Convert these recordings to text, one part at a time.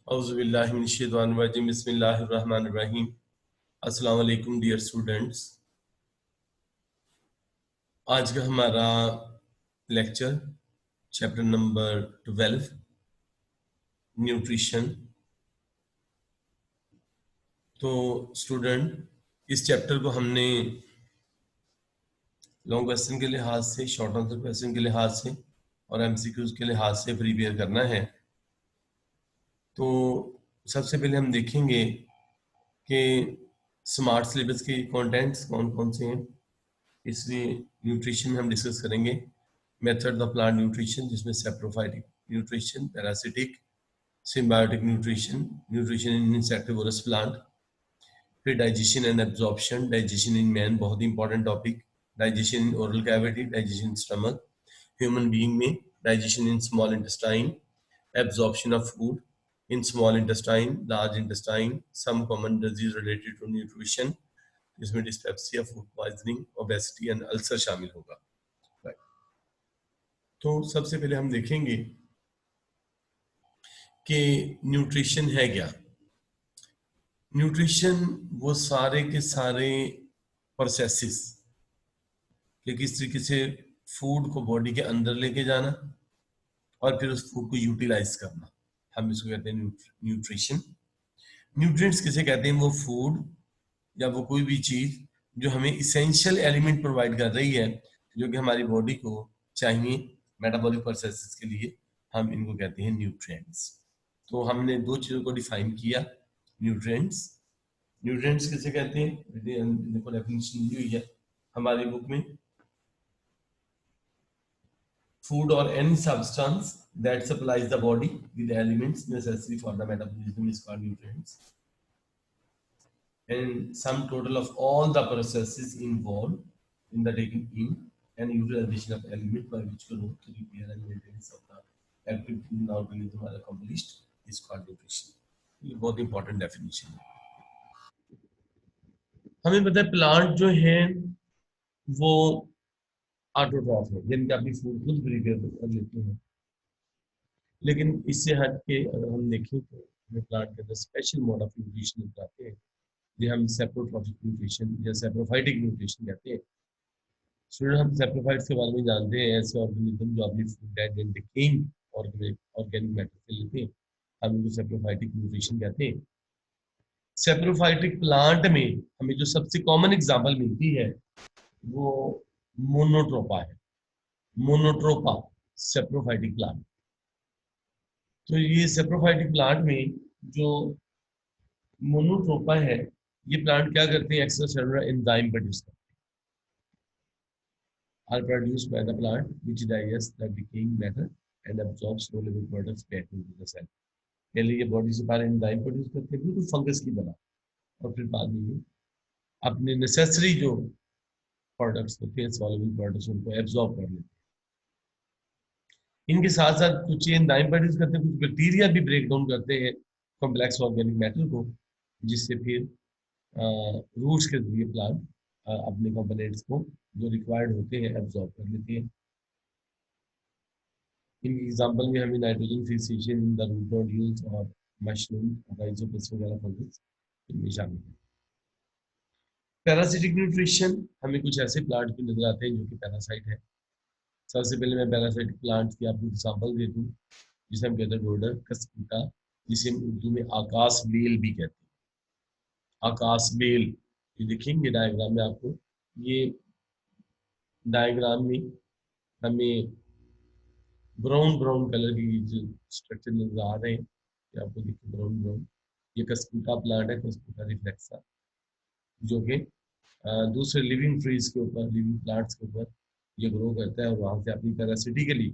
औज़ुबिल्लाहिमिनश्शैतानिर्रजीम बिस्मिल्लाहिर्रहमानिर्रहीम। अस्सलाम वालेकुम डियर स्टूडेंट्स। आज का हमारा लेक्चर चैप्टर नंबर 12 न्यूट्रिशन। तो स्टूडेंट, इस चैप्टर को हमने लॉन्ग क्वेश्चन के लिहाज से, शॉर्ट आंसर क्वेश्चन के लिहाज से और एमसीक्यूज के लिहाज से प्रिपेयर करना है। तो सबसे पहले हम देखेंगे कि स्मार्ट सिलेबस के कंटेंट्स कौन कौन से हैं। इसलिए न्यूट्रिशन में हम डिस्कस करेंगे मेथड ऑफ प्लांट न्यूट्रिशन, जिसमें saprophytic nutrition, parasitic, symbiotic nutrition, nutrition in insectivorous plant, फिर digestion and absorption, digestion in man बहुत ही important topic, digestion in oral cavity, digestion in stomach, human being में digestion in small intestine, absorption of food in small intestine, large intestine, some common disease related to nutrition, जिसमें dyspepsia, food poisoning, obesity and ulcer शामिल होगा। तो सबसे पहले हम देखेंगे कि न्यूट्रिशन है क्या। न्यूट्रिशन वो सारे के सारे प्रोसेसेस कि किस तरीके से फूड को बॉडी के अंदर लेके जाना और फिर उस फूड को यूटिलाइज करना, हम इसको कहते हैं न्यूट्रिशन। न्यूट्रिएंट्स किसे कहते हैं? वो फूड या वो कोई भी चीज जो हमें इसेंशियल एलिमेंट प्रोवाइड कर रही है, जो कि हमारी बॉडी को चाहिए मेटाबॉलिक प्रोसेसेस के लिए, हम इनको कहते हैं न्यूट्रिएंट्स। तो हमने दो चीजों को डिफाइन किया, न्यूट्रिएंट्स। न्यूट्रिएंट्स किसे कहते हैं? देखो डेफिनेशन दी हुई है हमारी बुक में, food or any substance that supplies the body with the elements necessary for the metabolism is called nutrients. And sum total of all the processes involved in the taking in and utilization of element by which growth, repair and maintenance of the activity in the organism are accomplished is called nutrition. ये बहुत important definition है। हमें पता है plant जो है वो autotroph है, जिनके अपनी फूड खुद प्रिपेयर कर लेते हैं। लेकिन इससे हट के अगर हम देखें तो हमें प्लांट के अंदर स्पेशल मोड ऑफ न्यूट्रिशन बताते हैं, जो हम सेप्रोट्रॉफिक न्यूट्रिशन या सेप्रोफाइटिक न्यूट्रिशन कहते हैं। स्टूडेंट, हम सेप्रोफाइट्स के बारे में जानते हैं, ऐसे ऑर्गेनिज्म जो अपनी food and decaying organic matter से लेते हैं, हम इनको सेप्रोफाइटिक न्यूट्रिशन कहते हैं। सेप्रोफाइटिक प्लांट में हमें जो सबसे कॉमन एग्जांपल मिलती है वो मोनोट्रोपा है। मोनोट्रोपा सेप्रोफाइटिक प्लांट। तो ये सेप्रोफाइटिक प्लांट में जो मोनोट्रोपा है, ये प्लांट क्या करते हैं? एक्स्ट्रा सेलुलर एंजाइम प्रोड्यूस करते हैं, are produced by the plant which digest the decaying matter and absorbs low level products back into the cell. पहले ये बॉडी से बाहर एंजाइम प्रोड्यूस करते हैं, बिल्कुल फंगस की तरह, और फिर बाद में ये अपने नेसेसरी जो प्रोडक्ट्स होते हैं, सॉल्युबल प्रोडक्ट्स, उनको एब्जॉर्ब कर लेते हैं। इनके साथ साथ कुछ एंजाइम प्रोड्यूस करते हैं, कुछ बैक्टीरिया भी ब्रेक डाउन करते हैं कॉम्प्लेक्स ऑर्गेनिक मैटर को, जिससे फिर रूट्स के जरिए प्लांट अपने कंपोनेंट्स को जो रिक्वायर्ड होते हैं एब्जॉर्ब कर लेते हैं। इन एग्जांपल में हमें nitrogen fixation in the root nodules और मशरूम, राइजोपस वगैरह फंगस इनमें शामिल है। पैरासिटिक न्यूट्रिशन, हमें कुछ ऐसे प्लांट भी नजर आते हैं जो कि पैरासाइट है। सबसे पहले मैं पैरासाइटिक प्लांट की आपको एग्जांपल दे दूं, जिसे हम कहते हैं डोडर कस्कुटा, जिसे हम उर्दू में आकाश बेल भी कहते हैं। आकाश बेल, ये देखेंगे डायग्राम में आपको, ये डायग्राम में हमें ब्राउन ब्राउन कलर की जो स्ट्रक्चर नजर आ रहे हैं, ये आपको देखिए ब्राउन ब्राउन, ये कस्कुटा प्लांट है, कस्कुटा रिफ्लेक्सा, जो कि दूसरे लिविंग ट्रीज के ऊपर, लिविंग प्लांट्स के ऊपर ये ग्रो करता है और वहां से अपनी पैरासिटिकली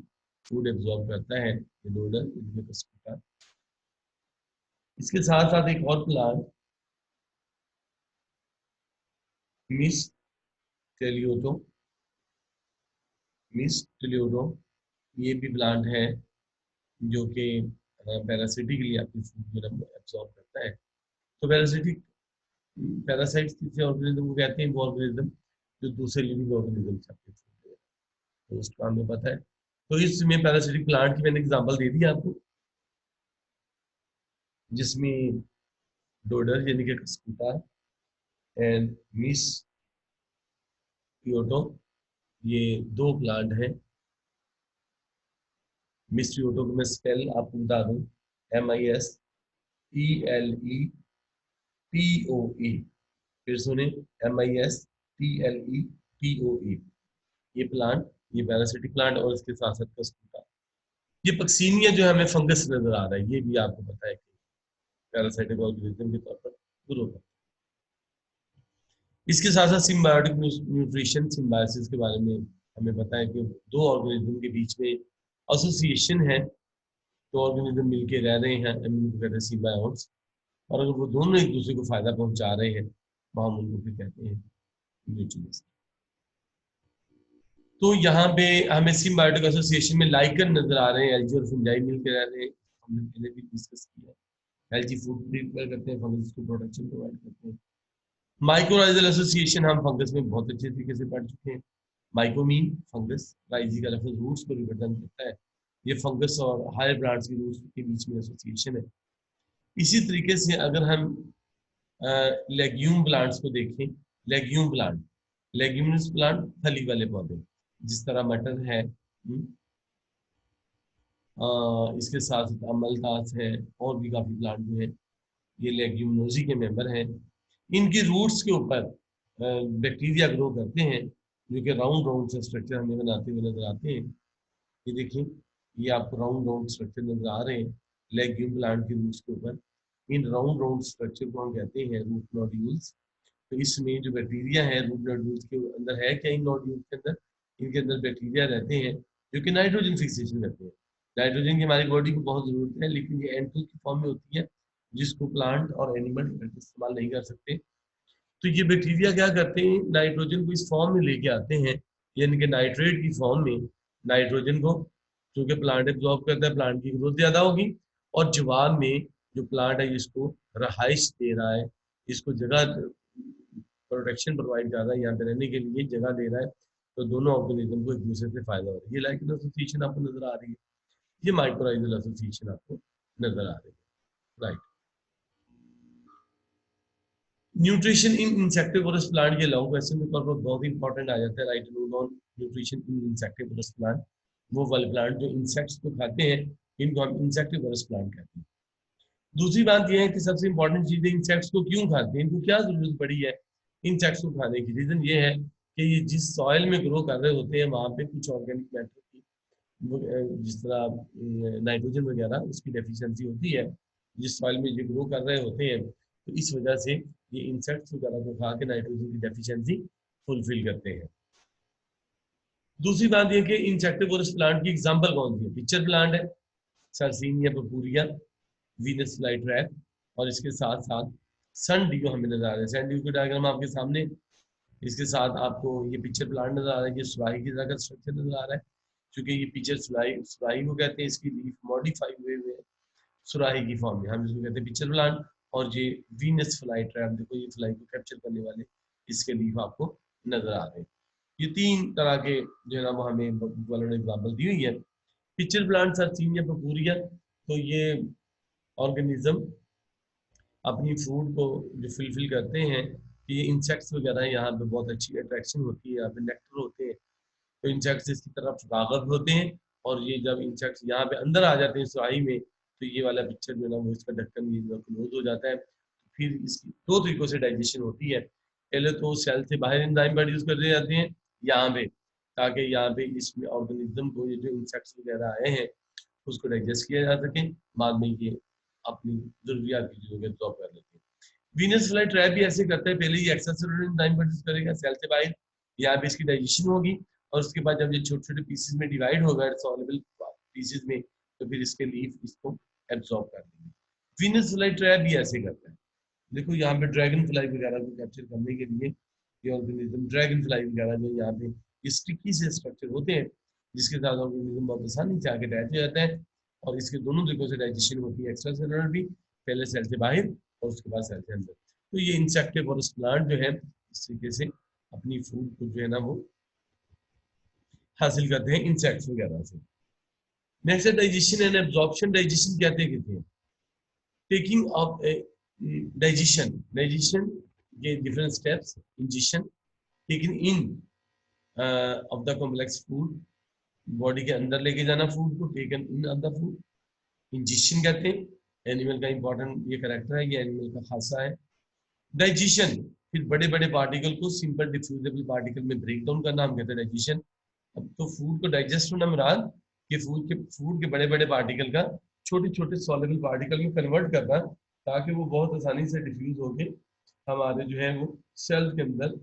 फूड एब्जॉर्ब करता है, ये डोडर, इनमें कस्कुटा। इसके साथ साथ एक और प्लांट मिस टेलियोटो, मिस टेलियोटो, ये भी प्लांट है जो कि पैरासिटिकली अपनी फूड जो एब्जॉर्ब करता है। तो पैरासिटिक पैरासाइट्स किसी ऑर्गेनिज्म को कहते हैं? वो ऑर्गेनिज्म जो दूसरे लिविंग ऑर्गेनिज्म से अपनी फूड लेता है, तो उसका हमें पता है। तो इसमें पैरासिटिक प्लांट की मैंने एग्जांपल दे दी आपको, जिसमें डोडर यानी कि कस्कुटा एंड मिस क्योटो, ये दो प्लांट हैं। मिस क्योटो को मैं स्पेल आपको बता दूं, MISTLEPOE, फिर सुने, MISTLEPOE, ये प्लांट, ये पैरासिटिक प्लांट और इसके साथ साथ कस्कुटा। ये पक्सीनिया जो है हमें फंगस नजर आ रहा है, ये भी आपको पता है कि पैरासाइटिक ऑर्गेनिज्म के तौर पर ग्रो करता है। इसके साथ साथ सिम्बायोटिक न्यूट्रिशन सिम्बायोसिस के बारे में हमें पता है कि दो ऑर्गेनिज्म के बीच में एसोसिएशन है, दो ऑर्गेनिज्म मिलके रह रहे हैं, इनको कहते हैं सिम्बायोट्स, और अगर वो दोनों एक दूसरे को फायदा पहुंचा रहे हैं तो हम उनको फिर कहते हैं म्यूचुअलिस्ट। तो यहाँ पे हमें सिम्बायोटिक एसोसिएशन में लाइकन नजर आ रहे हैं, एल्गी और फंजाई मिलकर रह रहे हैं, हमने पहले भी डिस्कस किया। एल्गी फूड प्रिपेयर करते हैं, फंगस को प्रोटेक्शन प्रोवाइड करते हैं। माइक्रोराइजल एसोसिएशन हम फंगस में बहुत अच्छे तरीके से पढ़ चुके हैं। माइकोमीन फंगस, राइजी का लफ्ज रूट्स को रिप्रेजेंट करता है, ये फंगस और हायर प्लांट्स की रूट्स के बीच में एसोसिएशन है। इसी तरीके से अगर हम लेग्यूम प्लांट्स को देखें, लेग्यूम प्लांट, लेग्यूमिनस प्लांट, फली वाले पौधे, जिस तरह मटर है, इसके साथ साथ अमलतास है, और भी काफी प्लांट जो है ये लेग्यूमिनोजी के मेंबर हैं। इनकी रूट्स के ऊपर बैक्टीरिया ग्रो करते हैं, जो कि राउंड राउंड से स्ट्रक्चर हमें बनाते हुए नजर आते हैं। ये देखिए, ये आपको राउंड राउंड स्ट्रक्चर नजर आ रहे हैं लेग्यूम प्लांट की रूट्स के ऊपर। इन राउंड राउंड स्ट्रक्चर को हम कहते हैं रूट नोड्यूल्स। तो इसमें जो बैक्टीरिया है रूट नोड्यूल्स के अंदर है क्या, इन नोड्यूल्स के अंदर, इनके अंदर बैक्टीरिया रहते हैं जो कि नाइट्रोजन फिक्सेशन करते हैं। नाइट्रोजन की हमारी बॉडी को बहुत जरूरत है, लेकिन ये N2 की फॉर्म में होती है, जिसको प्लांट और एनिमल इस्तेमाल नहीं कर सकते। तो ये बैक्टीरिया क्या करते हैं, नाइट्रोजन को इस फॉर्म में लेके आते हैं, यानी कि नाइट्रेट की फॉर्म में नाइट्रोजन को, क्योंकि प्लांट एब्जॉर्ब करता है, प्लांट की ग्रोथ ज्यादा होगी, और जवाब में जो प्लांट है इसको रहाइश दे रहा है, इसको जगह, प्रोटेक्शन प्रोवाइड कर रहा है, यहाँ पे रहने के लिए जगह दे रहा है, तो दोनों ऑर्गेनिज्म को एक दूसरे से फायदा हो रहा है। ये लाइक एसोसिएशन आपको नजर आ रही है, ये माइक्रोराइजल एसोसिएशन आपको नजर आ रही है, right. Nutrition in insectivorous plant, ये लॉन्ग क्वेश्चन के तौर पर बहुत इंपॉर्टेंट आ जाता है, right note on nutrition in insectivorous plant. वो वाले प्लांट जो इंसेक्ट्स को खाते हैं, इनको हम इंसेक्टिवोरस प्लांट कहते हैं। दूसरी बात यह है कि सबसे इंपॉर्टेंट चीज है, इंसेक्ट्स को क्यों खाते हैं, इनको क्या जरूरत पड़ी है इंसेक्ट्स को खाने की। रीजन ये है कि ये जिस सॉइल में ग्रो कर रहे होते हैं वहां पे कुछ ऑर्गेनिक मैटर की, जिस तरह नाइट्रोजन वगैरह, उसकी डेफिशिएंसी होती है जिस सॉइल में ये ग्रो कर रहे होते हैं, तो इस वजह से ये इंसेक्ट्स वगैरह को खा के नाइट्रोजन की डेफिशिएंसी फुलफिल करते हैं। दूसरी बात यह कि इंसेक्टिवोरस प्लांट की एग्जांपल कौन सी है, पिक्चर प्लांट है, सरसीनिया पर्पूरिया, वीनस फ्लाई ट्रैप, और इसके साथ साथ सन डियो हमें नजर आ रहा है। सन डियो का डायग्राम आपके सामने, इसके साथ आपको ये पिक्चर प्लांट नजर आ रहा है, ये सुराही की तरह का स्ट्रक्चर नजर आ रहा है, क्योंकि ये पिक्चर सुराही, सुराही को कहते हैं, इसकी लीफ मॉडिफाई हुए हुए सुराही की फॉर्म में, हम इसको कहते हैं पिक्चर प्लांट। और ये वीनस फ्लाई ट्रैप, देखो ये फ्लाई को कैप्चर करने वाले इसके लीफ आपको नजर आ रहे हैं। ये तीन तरह के जो है ना वो हमें वालों ने एग्जाम्पल दी हुई है। पिक्चर प्लांट सरसीनिया पर्पूरिया, तो ये ऑर्गेनिज्म अपनी फूड को जो फिलफिल करते हैं, ये इंसेक्ट्स वगैरह यहाँ पे बहुत अच्छी अट्रैक्शन होती है, यहाँ पे नेक्टर होते हैं, तो इंसेक्ट्स इसकी तरफ रागब होते हैं, और ये जब इंसेक्ट्स यहाँ पे अंदर आ जाते हैं सुराही में, तो ये वाला पिक्चर जो है ना वो इसका ढक्कन ये क्लोज हो जाता है। फिर इसकी दो तरीकों से डाइजेशन होती है, पहले तो सेल से बाहर एंजाइम प्रोड्यूस कर दिए जाते हैं यहाँ पे, ताकि यहाँ पे इसमें ऑर्गेनिज्म को ये जो इंसेक्ट्स वगैरह आए हैं उसको डाइजेस्ट किया जा सके, बाद में ये अपनी जरूरियात की चीजों को एब्जॉर्ब कर लेते हैं। वीनस फ्लाई ट्रैप भी ऐसे करता है, पहले ये एक्स्ट्रा एंजाइम प्रोड्यूस करेगा सेल से बाहर, यहाँ पे इसकी डाइजेशन होगी, और उसके बाद जब ये छोटे छोटे पीसेस में डिवाइड होगा सॉल्युबल पीसेस में, तो फिर इसके लीफ इसको एब्जॉर्ब कर लेंगे। वीनस फ्लाई ट्रैप भी ऐसे करता है, देखो यहाँ पे ड्रैगन फ्लाई वगैरह को कैप्चर करने के लिए ये ऑर्गेनिज्म, ड्रैगन फ्लाई वगैरह जो यहाँ पे स्टिकी से स्ट्रक्चर होते हैं, जिसके साथ ऑर्गेनिज्म बहुत आसानी से आके अटैच हो जाता है, और इसके दोनों तरीकों से डाइजेशन होती है, एक्स्ट्रा सेलुलर भी, पहले सेल से बाहर और उसके बाद सेल से अंदर। तो ये इंसेक्टिवोरस प्लांट जो है इस तरीके से अपनी फूड को जो है ना वो हासिल करते हैं इंसेक्ट्स वगैरह से। नेक्स्ट है डाइजेशन एंड एब्जॉर्प्शन। डाइजेशन कहते हैं टेकिंग ऑफ डाइजेशन के different steps, ingestion, taking in of the complex food, body के अंदर लेके जाना फूड को, taken in of the food, ingestion कहते हैं। एनिमल का इंपॉर्टेंट ये करेक्टर है, ये एनिमल का खासा है। डाइजेशन, फिर बड़े बड़े पार्टिकल को सिंपल डिफ्यूजेबल पार्टिकल में ब्रेक डाउन करना, हम कहते हैं डाइजेशन। अब तो फूड को डाइजेस्ट होना मुराद कि फूड के बड़े बड़े पार्टिकल का छोटे छोटे सॉल्युबल पार्टिकल में कन्वर्ट करना, ताकि वो बहुत आसानी से डिफ्यूज होके हमारे जो है वो सेल के अंदर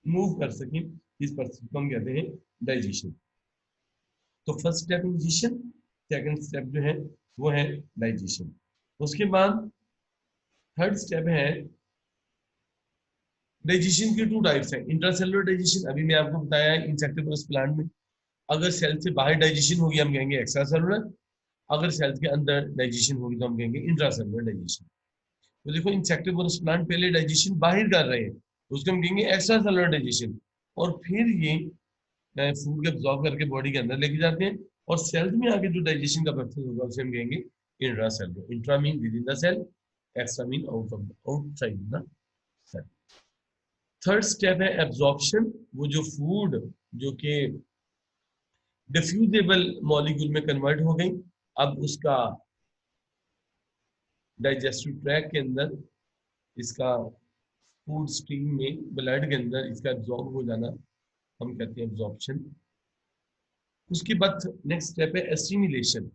मूव कर सकें। इस प्रोसेस को हम कहते हैं डाइजेशन। तो first step ingestion, second step जो है वो है डाइजेशन। उसके बाद थर्ड स्टेप है डाइजेशन के टू टाइप्स हैं। इंट्रासेलुलर डाइजेशन, अभी मैं आपको बताया है इंसेक्टिवोरस प्लांट में अगर सेल से बाहर डाइजेशन होगी हम कहेंगे एक्स्ट्रा सेलुलर, अगर सेल के अंदर डाइजेशन होगी तो हम कहेंगे इंट्रासेलुलर डाइजेशन। तो देखो इंसेक्टिवोरस प्लांट पहले डाइजेशन बाहर कर रहे हैं, उसको हम कहेंगे एक्स्ट्रा सेलुलर डाइजेशन, और फिर ये फूड के एब्जॉर्ब करके बॉडी के अंदर लेके जाते हैं, और सेल्स में आगे जो डाइजेशन का प्रोसेस होगा उसे हम कहेंगे intracellular. Intra mean within the cell, extra mean outside the cell. Third step है एब्जॉर्प्शन, वो जो फूड जो कि डिफ्यूजेबल मॉलिक्यूल में कन्वर्ट हो गई, अब उसका डाइजेस्टिव ट्रैक के अंदर इसका फूड स्ट्रीम में ब्लड के अंदर इसका एब्जॉर्ब हो जाना हम कहते हैं एब्जॉर्प्शन। उसके बाद नेक्स्ट स्टेप है एसिमिलेशन।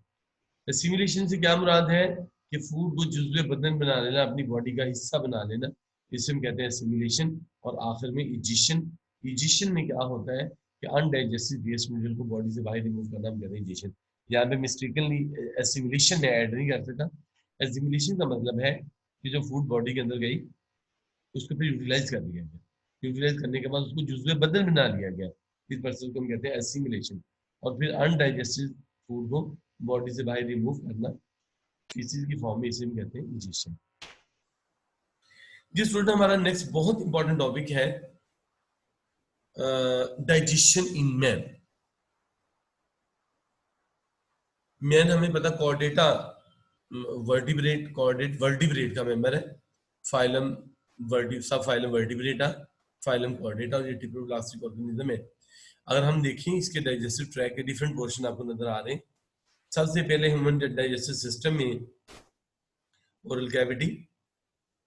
एसिमिलेशन से क्या मुराद है कि फूड को जुज़्वे बदन बना लेना, अपनी बॉडी का हिस्सा बना लेना, इसे हम कहते हैं एसिमिलेशन। और आखिर में इजिशन। इजिशन में क्या होता है कि अनडाइजेस्टेड वेस्ट मटेरियल को बॉडी से बाहर रिमूव करना, हम कहते हैं इजिशन। यहाँ पे मिस्टेकनली एसिमिलेशन ने ऐड नहीं कर सका। एसिमिलेशन का मतलब है कि जो फूड बॉडी के अंदर गई उसको फिर यूटिलाइज कर दिया गया, यूटिलाइज करने के बाद उसको जुज़्वे बदन बना लिया गया, इस प्रोसेस को हम कहते हैं एसिमिलेशन। और फिर अनडाइजेस्टेड फूड को बॉडी से बाहर रिमूव करना, इस चीज की फॉर्म में इसे हम कहते हैं इजेशन। जी स्टूडेंट, हमारा नेक्स्ट बहुत इंपॉर्टेंट टॉपिक है डाइजेशन इन मैन। मैन हमें पता कॉर्डेटा वर्टिब्रेट, कॉर्डेट वर्टिब्रेट का मेंबर है, फाइलम सब फाइलम वर्टिब्रेटा, फाइलम कॉर्डेटा, और ये ट्रिप्लोप्लास्टिक ऑर्गेनिज्म है। अगर हम देखें इसके डाइजेस्टिव ट्रैक के डिफरेंट पोर्शन आपको नजर आ रहे हैं। सबसे पहले ह्यूमन डाइजेस्टिव सिस्टम में ओरल कैविटी,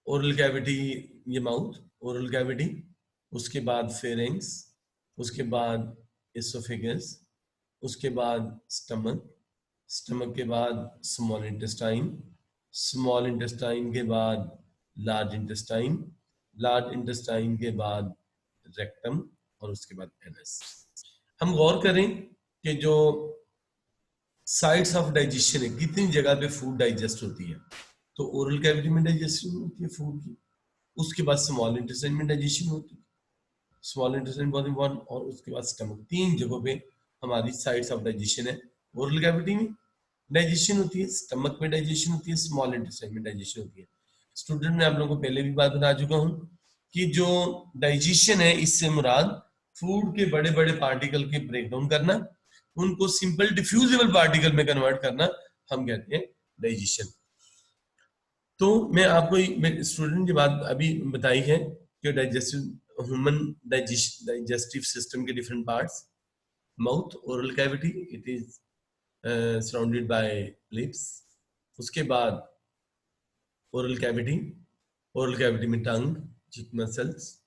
ओरल कैविटी ये माउथ, ओरल कैविटी, उसके बाद फेरेंक्स, उसके बाद एसोफेगस, उसके बाद स्टमक, स्टमक के बाद स्मॉल इंटेस्टाइन, स्मॉल इंटेस्टाइन के बाद लार्ज इंटेस्टाइन, लार्ज इंटेस्टाइन के बाद रेक्टम, और उसके बाद एनस। हम गौर करें कि जो साइट्स ऑफ डाइजेशन है, कितनी जगह पे फूड डाइजेस्ट होती है। तो ओरल कैविटी में डाइजेशन होती है फूड की, उसके बाद स्मॉल इंटेस्टाइन में डाइजेशन होती है, स्मॉल इंटेस्टाइन बहुत इंपॉर्टेंट, और उसके बाद स्टमक। तीन जगहों पे हमारी साइट्स ऑफ डाइजेशन है। ओरल कैविटी में डाइजेशन होती है, स्टमक में डाइजेशन होती है, स्मॉल इंटेस्टाइन में डाइजेशन होती है। स्टूडेंट, मैं आप लोगों को पहले भी बात बता चुका हूँ कि जो डाइजेशन है इससे मुराद फूड के बड़े बड़े पार्टिकल के ब्रेक डाउन करना, उनको सिंपल डिफ्यूजेबल पार्टिकल में कन्वर्ट करना, हम कहते हैं डाइजेशन। तो मैं आपको स्टूडेंट की बात अभी बताई है कि डाइजेस्टिव ह्यूमन डाइजेस्टिव सिस्टम के different parts, mouth, oral cavity, it is surrounded by lips, उसके बाद ओरल कैविटी, ओरल कैविटी में टंग, चीक मसल्स,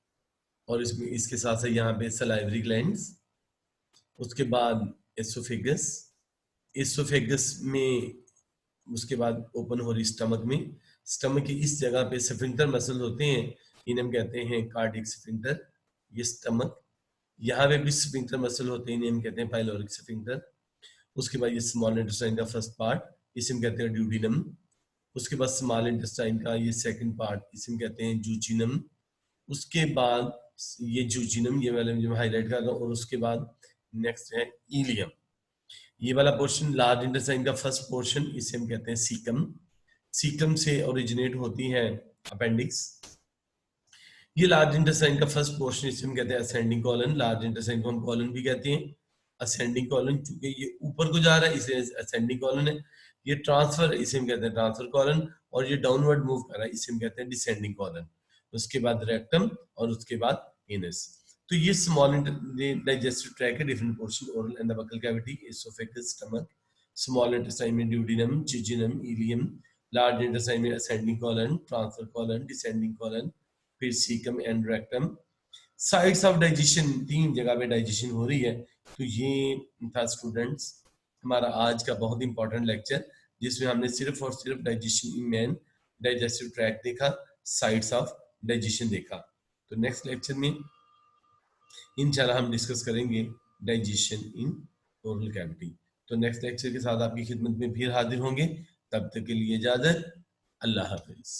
और इसमें इसके साथ साथ यहाँ पे सलाइवरी ग्लैंड्स, उसके बाद एसोफेगस, एसोफेगस में उसके बाद ओपन हो रही स्टमक में, स्टमक की इस जगह पे स्फिंक्टर मसल होते हैं, इन्हें हम कहते हैं कार्डियक स्फिंक्टर। ये स्टमक, यहाँ पे भी स्फिंक्टर मसल होते हैं, इन्हें हम कहते हैं पाइलोरिक स्फिंक्टर। उसके बाद ये स्मॉल इंटेस्टाइन का फर्स्ट पार्ट, इसे हम कहते हैं ड्यूडिनम। उसके बाद स्मॉल इंटेस्टाइन का ये सेकंड पार्ट, इसे हम कहते हैं जूचिनम। उसके बाद ये जूचिनम, ये वाले जो हाईलाइट कर रहा हूँ, और उसके बाद नेक्स्ट है इलियम। ये वाला पोर्शन लार्ज इंटेस्टाइन का फर्स्ट पोर्शन, इसे हम कहते हैं सीकम। सीकम से ओरिजिनेट होती है अपेंडिक्स। ये लार्ज इंटेस्टाइन का फर्स्ट पोर्शन, इसे हम कहते हैं असेंडिंग कॉलन। लार्ज इंटेस्टाइन को हम कॉलन भी कहते हैं। असेंडिंग कॉलन, चूंकि ये ऊपर को जा रहा है इसे असेंडिंग कॉलन है। ये ट्रांसफर, इसे हम कहते हैं ट्रांसफर कॉलन, और ये डाउनवर्ड मूव कर रहा है, इसे हम कहते हैं डिसेंडिंग कॉलन। उसके बाद रेक्टम और उसके बाद एनस। तो ये स्मॉल डाइजेस्टिव ट्रैक है, different portion, oral and the buccal cavity, oesophagus, stomach, small intestine में duodenum, jejunum, ileum, large intestine में ascending colon, transfer colon, descending colon, फिर caecum and rectum. Sites of digestion, 3 जगह पे digestion हो रही है। तो ये था स्टूडेंट्स हमारा आज का बहुत इंपॉर्टेंट लेक्चर, जिसमें हमने सिर्फ और सिर्फ digestion in man, digestive tract देखा, साइट्स ऑफ डाइजेशन देखा। तो नेक्स्ट लेक्चर में इंशाल्लाह हम डिस्कस करेंगे डाइजेशन इन ओरल कैविटी। तो नेक्स्ट लेक्चर के साथ आपकी खिदमत में फिर हाजिर होंगे, तब तक के लिए इजाजत, अल्लाह हाफिज।